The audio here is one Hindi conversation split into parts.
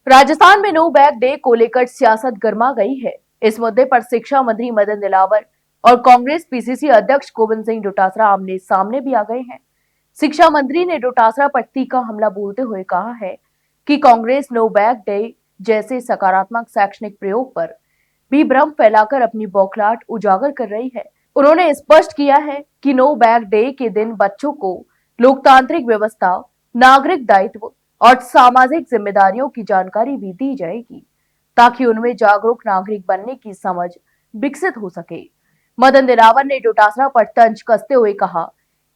राजस्थान में नो बैग डे को लेकर सियासत गर्मा गई है। इस मुद्दे पर शिक्षा मंत्री मदन दिलावर और कांग्रेस पीसीसी अध्यक्ष गोविंद सिंह डोटासरा आमने सामने भी आ गए हैं। शिक्षा मंत्री ने डोटासरा पर तीखा हमला बोलते हुए कहा है कि कांग्रेस नो बैग डे जैसे सकारात्मक शैक्षणिक प्रयोग पर भी भ्रम फैलाकर अपनी बौखलाहट उजागर कर रही है। उन्होंने स्पष्ट किया है कि नो बैग डे के दिन बच्चों को लोकतांत्रिक व्यवस्था, नागरिक दायित्व और सामाजिक जिम्मेदारियों की जानकारी भी दी जाएगी, ताकि उनमें जागरूक नागरिक बनने की समझ विकसित हो सके। मदन दिलावर ने डोटासरा पर तंज कसते हुए कहा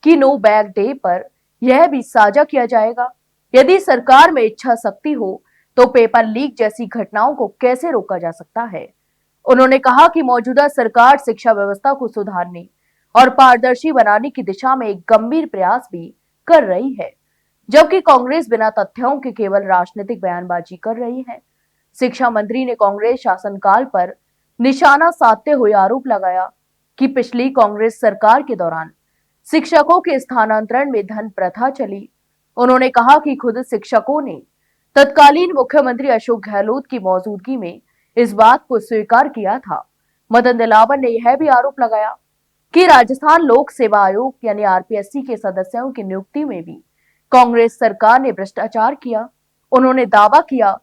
कि नो बैग डे पर यह भी साझा किया जाएगा, यदि सरकार में इच्छा शक्ति हो तो पेपर लीक जैसी घटनाओं को कैसे रोका जा सकता है। उन्होंने कहा कि मौजूदा सरकार शिक्षा व्यवस्था को सुधारने और पारदर्शी बनाने की दिशा में एक गंभीर प्रयास भी कर रही है, जबकि कांग्रेस बिना तथ्यों के केवल राजनीतिक बयानबाजी कर रही है। शिक्षा मंत्री ने कांग्रेस शासनकाल पर निशाना साधते हुए आरोप लगाया कि पिछली कांग्रेस सरकार के दौरान शिक्षकों के स्थानांतरण में धन प्रथा चली। उन्होंने कहा कि खुद शिक्षकों ने तत्कालीन मुख्यमंत्री अशोक गहलोत की मौजूदगी में इस बात को स्वीकार किया था। मदन दिलावर ने यह भी आरोप लगाया कि राजस्थान लोक सेवा आयोग यानी आरपीएससी के सदस्यों की नियुक्ति में भी कांग्रेस सरकार ने भ्रष्टाचार किया। उन्होंने दावा किया,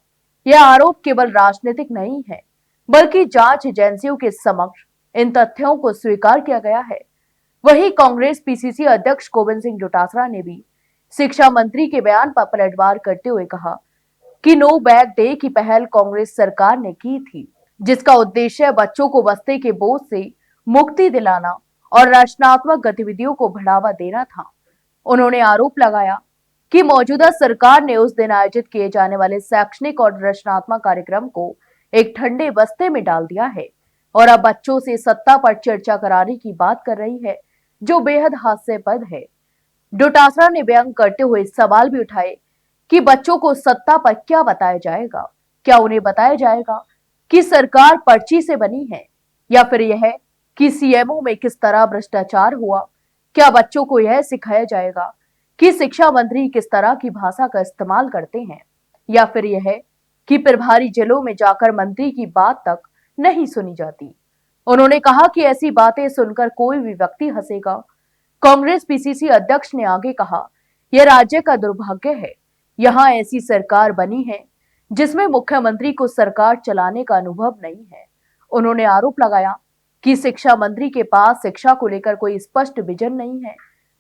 यह आरोप केवल राजनीतिक नहीं है, बल्कि जांच एजेंसियों के समक्ष इन तथ्यों को स्वीकार किया गया है। वहीं कांग्रेस पीसीसी अध्यक्ष गोविंद सिंह डोटासरा ने भी शिक्षा मंत्री के बयान पर पलटवार करते हुए कहा कि नो बैग डे की पहल कांग्रेस सरकार ने की थी, जिसका उद्देश्य बच्चों को बस्ते के बोझ से मुक्ति दिलाना और रचनात्मक गतिविधियों को बढ़ावा देना था। उन्होंने आरोप लगाया कि मौजूदा सरकार ने उस दिन आयोजित किए जाने वाले शैक्षणिक और रचनात्मक कार्यक्रम को एक ठंडे बस्ते में डाल दिया है और अब बच्चों से सत्ता पर चर्चा कराने की बात कर रही है, जो बेहद हास्यास्पद है। डोटासरा ने व्यंग करते हुए सवाल भी उठाए कि बच्चों को सत्ता पर क्या बताया जाएगा? क्या उन्हें बताया जाएगा कि सरकार पर्ची से बनी है, या फिर यह कि सीएमओ में किस तरह भ्रष्टाचार हुआ? क्या बच्चों को यह सिखाया जाएगा कि शिक्षा मंत्री किस तरह की भाषा का इस्तेमाल करते हैं, या फिर यह कि प्रभारी जिलों में जाकर मंत्री की बात तक नहीं सुनी जाती? उन्होंने कहा कि ऐसी बातें सुनकर कोई भी व्यक्ति हंसेगा। कांग्रेस पीसीसी अध्यक्ष ने आगे कहा, यह राज्य का दुर्भाग्य है, यहाँ ऐसी सरकार बनी है जिसमें मुख्यमंत्री को सरकार चलाने का अनुभव नहीं है। उन्होंने आरोप लगाया कि शिक्षा मंत्री के पास शिक्षा को लेकर कोई स्पष्ट विजन नहीं है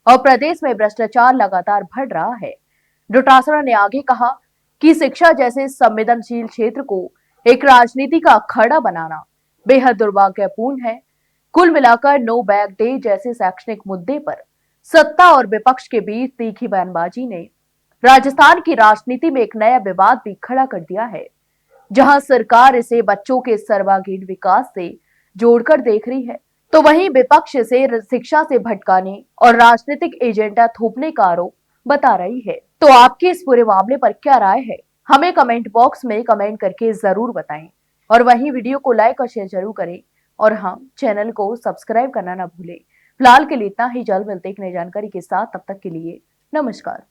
और प्रदेश में भ्रष्टाचार लगातार बढ़ रहा है। डोटासरा ने आगे कहा कि शिक्षा जैसे संवेदनशील क्षेत्र को एक राजनीति का अखाड़ा बनाना बेहद दुर्भाग्यपूर्ण है। कुल मिलाकर नो बैग डे जैसे शैक्षणिक मुद्दे पर सत्ता और विपक्ष के बीच तीखी बयानबाजी ने राजस्थान की राजनीति में एक नया विवाद भी खड़ा कर दिया है, जहां सरकार इसे बच्चों के सर्वांगीण विकास से जोड़कर देख रही है, तो वहीं विपक्ष इसे शिक्षा से भटकाने और राजनीतिक एजेंडा थोपने का आरोप बता रही है। तो आपकी इस पूरे मामले पर क्या राय है, हमें कमेंट बॉक्स में कमेंट करके जरूर बताएं और वहीं वीडियो को लाइक और शेयर जरूर करें और हाँ, चैनल को सब्सक्राइब करना ना भूलें। फिलहाल के लिए इतना ही, जल्द मिलते एक नई जानकारी के साथ, तब तक के लिए नमस्कार।